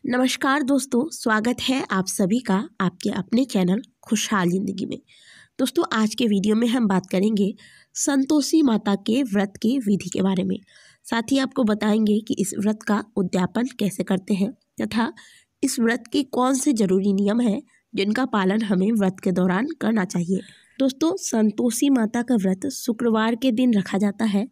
नमस्कार दोस्तों, स्वागत है आप सभी का आपके अपने चैनल खुशहाल ज़िंदगी में। दोस्तों, आज के वीडियो में हम बात करेंगे संतोषी माता के व्रत के विधि के बारे में। साथ ही आपको बताएंगे कि इस व्रत का उद्यापन कैसे करते हैं तथा इस व्रत के कौन से जरूरी नियम हैं जिनका पालन हमें व्रत के दौरान करना चाहिए। दोस्तों, संतोषी माता का व्रत शुक्रवार के दिन रखा जाता है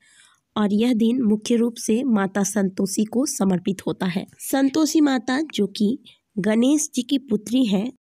और यह दिन मुख्य रूप से माता संतोषी को समर्पित होता है। संतोषी माता जो कि गणेश जी की पुत्री है,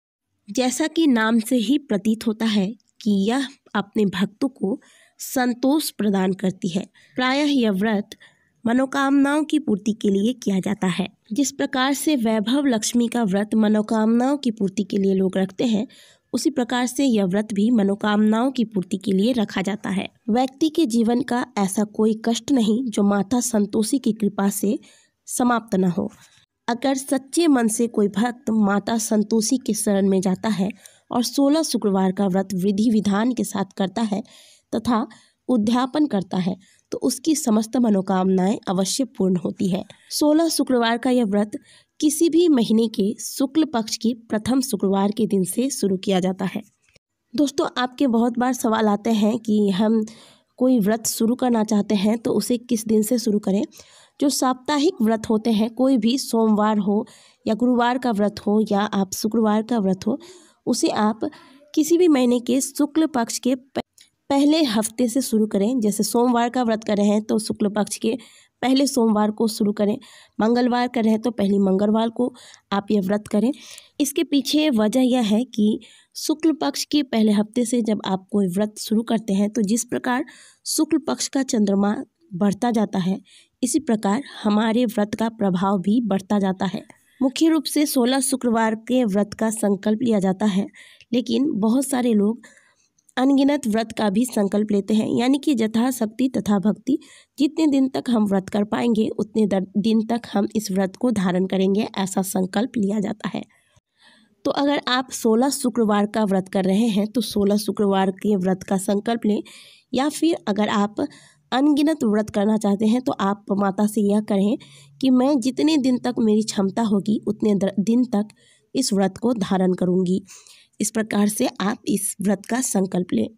जैसा कि नाम से ही प्रतीत होता है कि यह अपने भक्तों को संतोष प्रदान करती है। प्रायः यह व्रत मनोकामनाओं की पूर्ति के लिए किया जाता है। जिस प्रकार से वैभव लक्ष्मी का व्रत मनोकामनाओं की पूर्ति के लिए लोग रखते हैं, उसी प्रकार से यह व्रत भी मनोकामनाओं की पूर्ति के लिए रखा जाता है। व्यक्ति के जीवन का ऐसा कोई कष्ट नहीं जो माता संतोषी की कृपा से समाप्त न हो। अगर सच्चे मन से कोई भक्त माता संतोषी के शरण में जाता है और 16 शुक्रवार का व्रत विधि विधान के साथ करता है तथा उद्यापन करता है तो उसकी समस्त मनोकामनाएं अवश्य पूर्ण होती है। 16 शुक्रवार का यह व्रत किसी भी महीने के शुक्ल पक्ष की प्रथम शुक्रवार के दिन से शुरू किया जाता है। दोस्तों, आपके बहुत बार सवाल आते हैं कि हम कोई व्रत शुरू करना चाहते हैं तो उसे किस दिन से शुरू करें। जो साप्ताहिक व्रत होते हैं, कोई भी सोमवार हो या गुरुवार का व्रत हो या आप शुक्रवार का व्रत हो, उसे आप किसी भी महीने के शुक्ल पक्ष के पहले हफ्ते से शुरू करें। जैसे सोमवार का व्रत कर रहे हैं तो शुक्ल पक्ष के पहले सोमवार को शुरू करें। मंगलवार कर रहे हैं तो पहली मंगलवार को आप यह व्रत करें। इसके पीछे वजह यह है कि शुक्ल पक्ष के पहले हफ्ते से जब आप कोई व्रत शुरू करते हैं तो जिस प्रकार शुक्ल पक्ष का चंद्रमा बढ़ता जाता है, इसी प्रकार हमारे व्रत का प्रभाव भी बढ़ता जाता है। मुख्य रूप से 16 शुक्रवार के व्रत का संकल्प लिया जाता है, लेकिन बहुत सारे लोग अनगिनत व्रत का भी संकल्प लेते हैं, यानी कि यथाशक्ति तथा भक्ति। जितने दिन तक हम व्रत कर पाएंगे उतने दिन तक हम इस व्रत को धारण करेंगे, ऐसा संकल्प लिया जाता है। तो अगर आप 16 शुक्रवार का व्रत कर रहे हैं तो 16 शुक्रवार के व्रत का संकल्प लें, या फिर अगर आप अनगिनत व्रत करना चाहते हैं तो आप माता से यह करें कि मैं जितने दिन तक मेरी क्षमता होगी उतने दिन तक इस व्रत को धारण करूँगी। इस प्रकार से आप इस व्रत का संकल्प लें।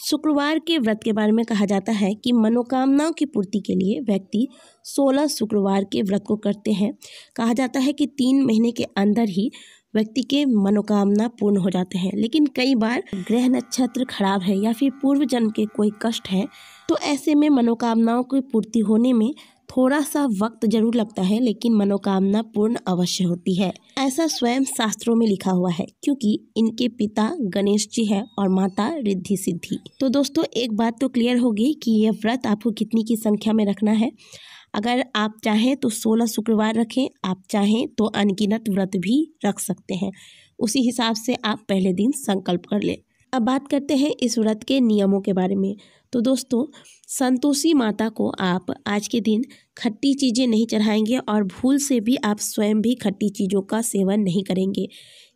शुक्रवार के व्रत के बारे में कहा जाता है कि मनोकामनाओं की पूर्ति के लिए व्यक्ति 16 शुक्रवार के व्रत को करते हैं। कहा जाता है कि 3 महीने के अंदर ही व्यक्ति के मनोकामना पूर्ण हो जाते हैं, लेकिन कई बार ग्रह नक्षत्र खराब है या फिर पूर्व जन्म के कोई कष्ट है, तो ऐसे में मनोकामनाओं की पूर्ति होने में थोड़ा सा वक्त जरूर लगता है, लेकिन मनोकामना पूर्ण अवश्य होती है। ऐसा स्वयं शास्त्रों में लिखा हुआ है, क्योंकि इनके पिता गणेश जी है और माता रिद्धि सिद्धि। तो दोस्तों, एक बात तो क्लियर होगी कि यह व्रत आपको कितनी की संख्या में रखना है। अगर आप चाहें तो 16 शुक्रवार रखें, आप चाहें तो अनगिनत व्रत भी रख सकते हैं। उसी हिसाब से आप पहले दिन संकल्प कर लें। अब बात करते हैं इस व्रत के नियमों के बारे में। तो दोस्तों, संतोषी माता को आप आज के दिन खट्टी चीज़ें नहीं चढ़ाएंगे और भूल से भी आप स्वयं भी खट्टी चीज़ों का सेवन नहीं करेंगे।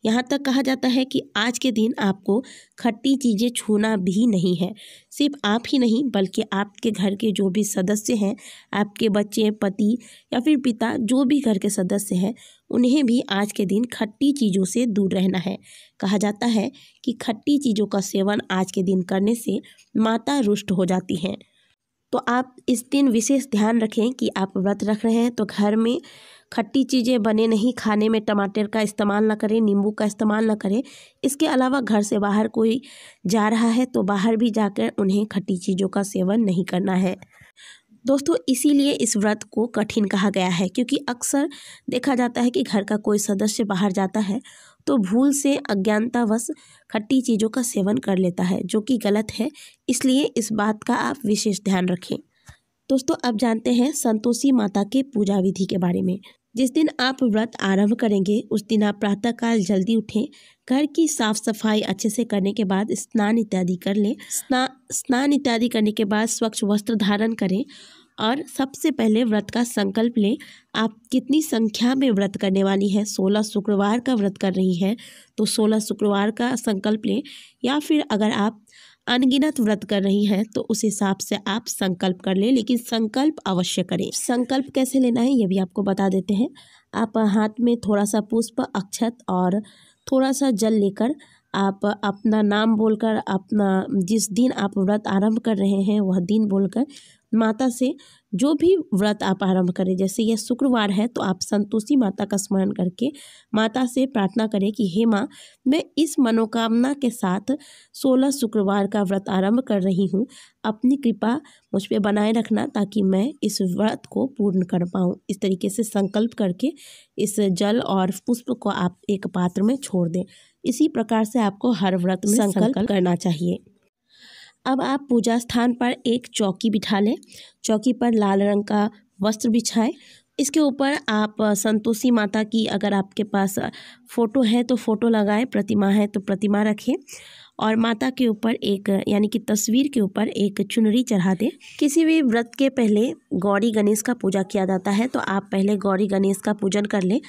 यहाँ तक कहा जाता है कि आज के दिन आपको खट्टी चीज़ें छूना भी नहीं है। सिर्फ आप ही नहीं बल्कि आपके घर के जो भी सदस्य हैं, आपके बच्चे, पति या फिर पिता, जो भी घर के सदस्य हैं, उन्हें भी आज के दिन खट्टी चीज़ों से दूर रहना है। कहा जाता है कि खट्टी चीज़ों का सेवन आज के दिन करने से माता रुष्ट हो जाती हैं। तो आप इस दिन विशेष ध्यान रखें कि आप व्रत रख रहे हैं तो घर में खट्टी चीज़ें बने नहीं, खाने में टमाटर का इस्तेमाल ना करें, नींबू का इस्तेमाल ना करें। इसके अलावा घर से बाहर कोई जा रहा है तो बाहर भी जाकर उन्हें खट्टी चीज़ों का सेवन नहीं करना है। दोस्तों, इसीलिए इस व्रत को कठिन कहा गया है, क्योंकि अक्सर देखा जाता है कि घर का कोई सदस्य बाहर जाता है तो भूल से अज्ञानतावश खट्टी चीज़ों का सेवन कर लेता है, जो कि गलत है। इसलिए इस बात का आप विशेष ध्यान रखें। दोस्तों, अब जानते हैं संतोषी माता के पूजा विधि के बारे में। जिस दिन आप व्रत आरंभ करेंगे उस दिन आप प्रातःकाल जल्दी उठें, घर की साफ सफाई अच्छे से करने के बाद स्नान इत्यादि कर लें। स्नान इत्यादि करने के बाद स्वच्छ वस्त्र धारण करें और सबसे पहले व्रत का संकल्प लें। आप कितनी संख्या में व्रत करने वाली हैं, 16 शुक्रवार का व्रत कर रही हैं तो 16 शुक्रवार का संकल्प लें, या फिर अगर आप अनगिनत व्रत कर रही हैं तो उस हिसाब से आप संकल्प कर लें, लेकिन संकल्प अवश्य करें। संकल्प कैसे लेना है ये भी आपको बता देते हैं। आप हाथ में थोड़ा सा पुष्प, अक्षत और थोड़ा सा जल लेकर आप अपना नाम बोलकर, अपना जिस दिन आप व्रत आरंभ कर रहे हैं वह दिन बोलकर माता से जो भी व्रत आप आरंभ करें, जैसे यह शुक्रवार है तो आप संतोषी माता का स्मरण करके माता से प्रार्थना करें कि हे माँ, मैं इस मनोकामना के साथ 16 शुक्रवार का व्रत आरंभ कर रही हूँ। अपनी कृपा मुझ पे बनाए रखना ताकि मैं इस व्रत को पूर्ण कर पाऊँ। इस तरीके से संकल्प करके इस जल और पुष्प को आप एक पात्र में छोड़ दें। इसी प्रकार से आपको हर व्रत में संकल्प करना चाहिए। अब आप पूजा स्थान पर एक चौकी बिठा लें। चौकी पर लाल रंग का वस्त्र बिछाएं। इसके ऊपर आप संतोषी माता की, अगर आपके पास फ़ोटो है तो फ़ोटो लगाएं, प्रतिमा है तो प्रतिमा रखें और माता के ऊपर एक, यानी कि तस्वीर के ऊपर एक चुनरी चढ़ा दें। किसी भी व्रत के पहले गौरी गणेश का पूजा किया जाता है तो आप पहले गौरी गणेश का पूजन कर लें।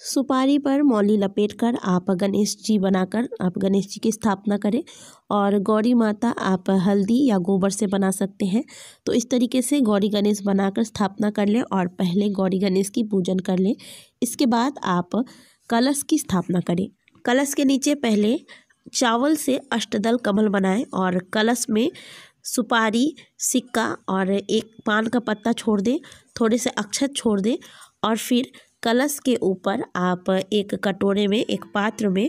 सुपारी पर मौली लपेटकर आप गणेश जी बनाकर आप गणेश जी की स्थापना करें और गौरी माता आप हल्दी या गोबर से बना सकते हैं। तो इस तरीके से गौरी गणेश बनाकर स्थापना कर लें और पहले गौरी गणेश की पूजन कर लें। इसके बाद आप कलश की स्थापना करें। कलश के नीचे पहले चावल से अष्टदल कमल बनाएं और कलश में सुपारी, सिक्का और एक पान का पत्ता छोड़ दें, थोड़े से अक्षत छोड़ दें और फिर कलश के ऊपर आप एक कटोरे में, एक पात्र में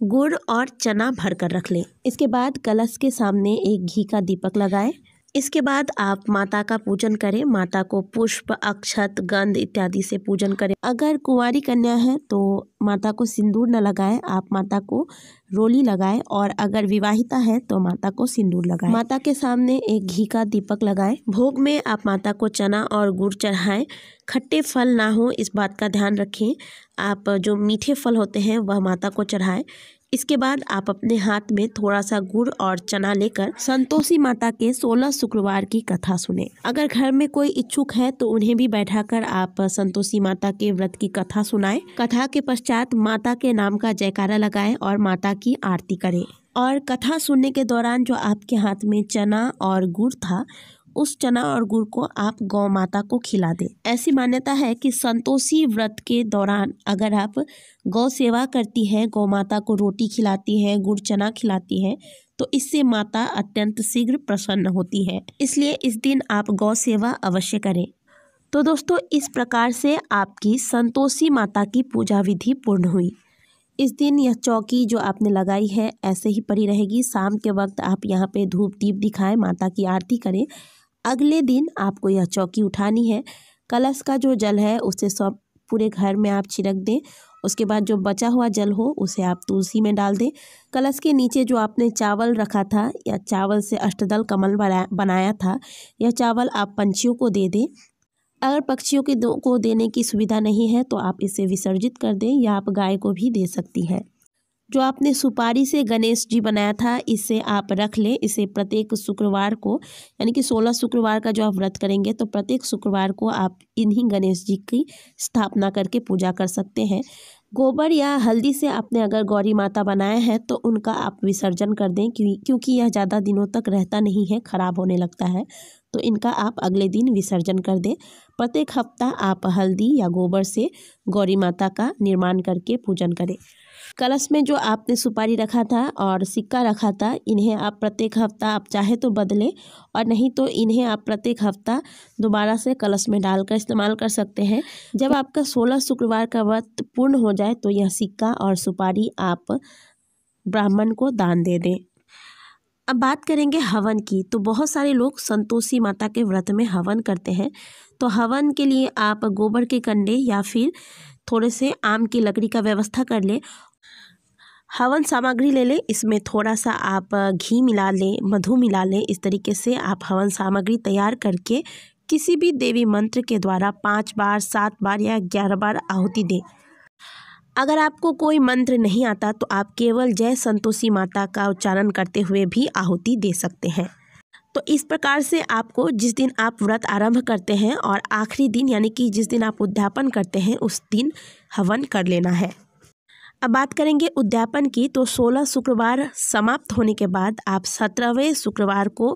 गुड़ और चना भर कर रख लें। इसके बाद कलश के सामने एक घी का दीपक लगाएं। इसके बाद आप माता का पूजन करें। माता को पुष्प, अक्षत, गंध इत्यादि से पूजन करें। अगर कुंवारी कन्या है तो माता को सिंदूर न लगाएं, आप माता को रोली लगाएं और अगर विवाहिता है तो माता को सिंदूर लगाएं। माता के सामने एक घी का दीपक लगाएं। भोग में आप माता को चना और गुड़ चढ़ाएं। खट्टे फल ना हो इस बात का ध्यान रखें। आप जो मीठे फल होते हैं वह माता को चढ़ाएं। इसके बाद आप अपने हाथ में थोड़ा सा गुड़ और चना लेकर संतोषी माता के 16 शुक्रवार की कथा सुने। अगर घर में कोई इच्छुक है तो उन्हें भी बैठाकर आप संतोषी माता के व्रत की कथा सुनाएं। कथा के पश्चात माता के नाम का जयकारा लगाएं और माता की आरती करें। और कथा सुनने के दौरान जो आपके हाथ में चना और गुड़ था, उस चना और गुड़ को आप गौ माता को खिला दें। ऐसी मान्यता है कि संतोषी व्रत के दौरान अगर आप गौ सेवा करती हैं, गौ माता को रोटी खिलाती हैं, गुड़ चना खिलाती हैं, तो इससे माता अत्यंत शीघ्र प्रसन्न होती है। इसलिए इस दिन आप गौ सेवा अवश्य करें। तो दोस्तों, इस प्रकार से आपकी संतोषी माता की पूजा विधि पूर्ण हुई। इस दिन यह चौकी जो आपने लगाई है ऐसे ही पड़ी रहेगी। शाम के वक्त आप यहाँ पे धूप दीप दिखाएं, माता की आरती करें। अगले दिन आपको यह चौकी उठानी है। कलश का जो जल है उसे सब पूरे घर में आप छिड़क दें। उसके बाद जो बचा हुआ जल हो उसे आप तुलसी में डाल दें। कलश के नीचे जो आपने चावल रखा था या चावल से अष्टदल कमल बनाया था, यह चावल आप पंछियों को दे दें। अगर पक्षियों को देने की सुविधा नहीं है तो आप इसे विसर्जित कर दें या आप गाय को भी दे सकती हैं। जो आपने सुपारी से गणेश जी बनाया था इसे आप रख लें। इसे प्रत्येक शुक्रवार को, यानी कि 16 शुक्रवार का जो आप व्रत करेंगे तो प्रत्येक शुक्रवार को आप इन्हीं गणेश जी की स्थापना करके पूजा कर सकते हैं। गोबर या हल्दी से आपने अगर गौरी माता बनाया है तो उनका आप विसर्जन कर दें, क्योंकि यह ज़्यादा दिनों तक रहता नहीं है, ख़राब होने लगता है, तो इनका आप अगले दिन विसर्जन कर दें। प्रत्येक हफ्ता आप हल्दी या गोबर से गौरी माता का निर्माण करके पूजन करें। कलश में जो आपने सुपारी रखा था और सिक्का रखा था, इन्हें आप प्रत्येक हफ्ता आप चाहे तो बदलें और नहीं तो इन्हें आप प्रत्येक हफ्ता दोबारा से कलश में डालकर इस्तेमाल कर सकते हैं। जब आपका 16 शुक्रवार का व्रत पूर्ण हो जाए तो यह सिक्का और सुपारी आप ब्राह्मण को दान दे दें। अब बात करेंगे हवन की। तो बहुत सारे लोग संतोषी माता के व्रत में हवन करते हैं। तो हवन के लिए आप गोबर के कंडे या फिर थोड़े से आम की लकड़ी का व्यवस्था कर लें। हवन सामग्री ले लें, इसमें थोड़ा सा आप घी मिला लें, मधु मिला लें। इस तरीके से आप हवन सामग्री तैयार करके किसी भी देवी मंत्र के द्वारा 5 बार, 7 बार या 11 बार आहुति दें। अगर आपको कोई मंत्र नहीं आता तो आप केवल जय संतोषी माता का उच्चारण करते हुए भी आहुति दे सकते हैं। तो इस प्रकार से आपको जिस दिन आप व्रत आरंभ करते हैं और आखिरी दिन, यानी कि जिस दिन आप उद्यापन करते हैं, उस दिन हवन कर लेना है। अब बात करेंगे उद्यापन की। तो 16 शुक्रवार समाप्त होने के बाद आप 17वें शुक्रवार को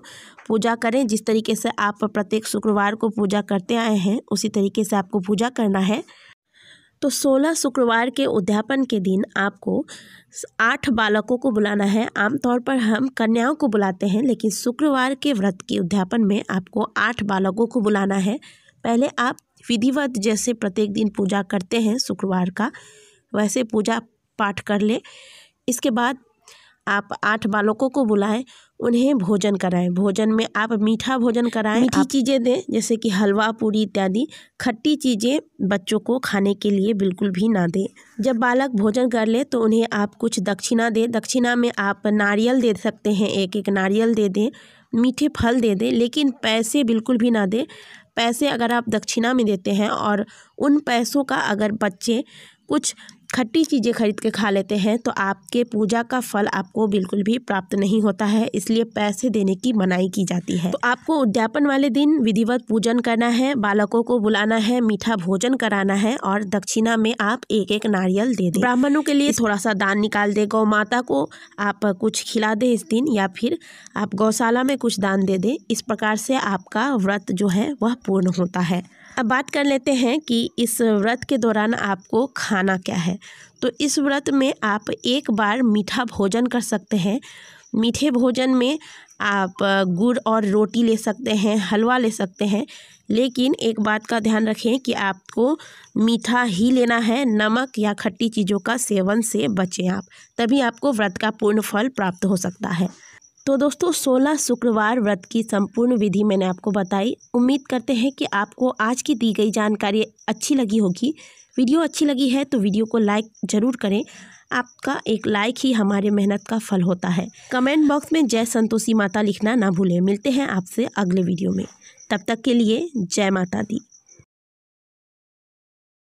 पूजा करें। जिस तरीके से आप प्रत्येक शुक्रवार को पूजा करते आए हैं उसी तरीके से आपको पूजा करना है। तो 16 शुक्रवार के उद्यापन के दिन आपको 8 बालकों को बुलाना है। आमतौर पर हम कन्याओं को बुलाते हैं, लेकिन शुक्रवार के व्रत के उद्यापन में आपको 8 बालकों को बुलाना है। पहले आप विधिवत जैसे प्रत्येक दिन पूजा करते हैं शुक्रवार का, वैसे पूजा पाठ कर ले। इसके बाद आप 8 बालकों को बुलाएं, उन्हें भोजन कराएं। भोजन में आप मीठा भोजन कराएं, मीठी चीज़ें दें जैसे कि हलवा पूरी इत्यादि। खट्टी चीज़ें बच्चों को खाने के लिए बिल्कुल भी ना दें। जब बालक भोजन कर ले तो उन्हें आप कुछ दक्षिणा दें। दक्षिणा में आप नारियल दे सकते हैं, एक एक नारियल दे दें, मीठे फल दे दें, लेकिन पैसे बिल्कुल भी ना दें। पैसे अगर आप दक्षिणा में देते हैं और उन पैसों का अगर बच्चे कुछ खट्टी चीज़ें खरीद के खा लेते हैं तो आपके पूजा का फल आपको बिल्कुल भी प्राप्त नहीं होता है, इसलिए पैसे देने की मनाही की जाती है। तो आपको उद्यापन वाले दिन विधिवत पूजन करना है, बालकों को बुलाना है, मीठा भोजन कराना है और दक्षिणा में आप एक एक नारियल दे दें। ब्राह्मणों के लिए थोड़ा सा दान निकाल दे, गौ माता को आप कुछ खिला दें इस दिन, या फिर आप गौशाला में कुछ दान दे दें। इस प्रकार से आपका व्रत जो है वह पूर्ण होता है। अब बात कर लेते हैं कि इस व्रत के दौरान आपको खाना क्या है। तो इस व्रत में आप एक बार मीठा भोजन कर सकते हैं। मीठे भोजन में आप गुड़ और रोटी ले सकते हैं, हलवा ले सकते हैं, लेकिन एक बात का ध्यान रखें कि आपको मीठा ही लेना है। नमक या खट्टी चीज़ों का सेवन से बचें आप, तभी आपको व्रत का पूर्ण फल प्राप्त हो सकता है। तो दोस्तों 16 शुक्रवार व्रत की संपूर्ण विधि मैंने आपको बताई। उम्मीद करते हैं कि आपको आज की दी गई जानकारी अच्छी लगी होगी। वीडियो अच्छी लगी है तो वीडियो को लाइक ज़रूर करें। आपका एक लाइक ही हमारे मेहनत का फल होता है। कमेंट बॉक्स में जय संतोषी माता लिखना ना भूलें। मिलते हैं आपसे अगले वीडियो में, तब तक के लिए जय माता दी।